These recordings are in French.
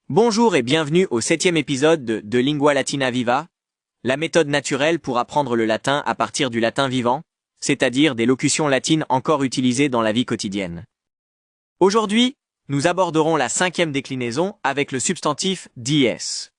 Bonjour et bienvenue au 7e épisode de Lingua Latina Viva, la méthode naturelle pour apprendre le latin à partir du latin vivant, c'est-à-dire des locutions latines encore utilisées dans la vie quotidienne. Aujourd'hui, nous aborderons la 5e déclinaison avec le substantif dies.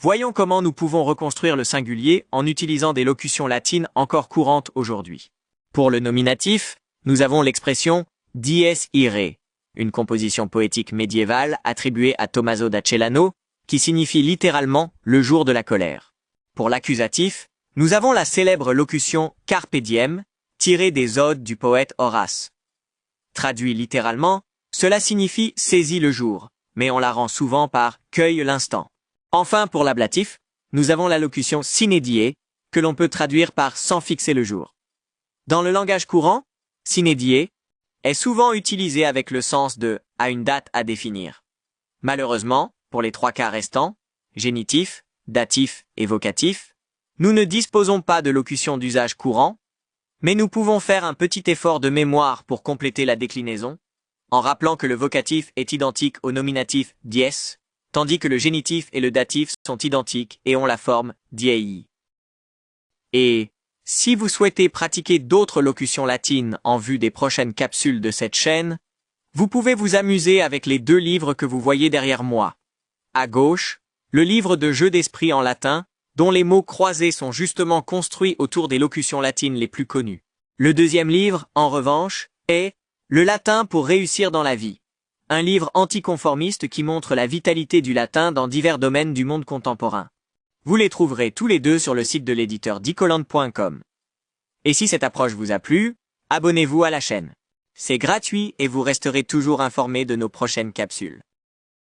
Voyons comment nous pouvons reconstruire le singulier en utilisant des locutions latines encore courantes aujourd'hui. Pour le nominatif, nous avons l'expression dies irae, une composition poétique médiévale attribuée à Tommaso da Celano, qui signifie littéralement « le jour de la colère ». Pour l'accusatif, nous avons la célèbre locution « carpe diem » tirée des odes du poète Horace. Traduit littéralement, cela signifie « saisis le jour », mais on la rend souvent par « cueille l'instant ». Enfin, pour l'ablatif, nous avons la locution « sine die » que l'on peut traduire par « sans fixer le jour ». Dans le langage courant, « sine die » est souvent utilisé avec le sens de « à une date à définir ». Malheureusement, pour les 3 cas restants, génitif, datif et vocatif, nous ne disposons pas de locution d'usage courant, mais nous pouvons faire un petit effort de mémoire pour compléter la déclinaison, en rappelant que le vocatif est identique au nominatif dies, tandis que le génitif et le datif sont identiques et ont la forme diei. Et si vous souhaitez pratiquer d'autres locutions latines en vue des prochaines capsules de cette chaîne, vous pouvez vous amuser avec les 2 livres que vous voyez derrière moi. À gauche, le livre de jeux d'esprit en latin, dont les mots croisés sont justement construits autour des locutions latines les plus connues. Le deuxième livre, en revanche, est « Le latin pour réussir dans la vie », un livre anticonformiste qui montre la vitalité du latin dans divers domaines du monde contemporain. Vous les trouverez tous les 2 sur le site de l'éditeur dicoland.com. Et si cette approche vous a plu, abonnez-vous à la chaîne. C'est gratuit et vous resterez toujours informé de nos prochaines capsules.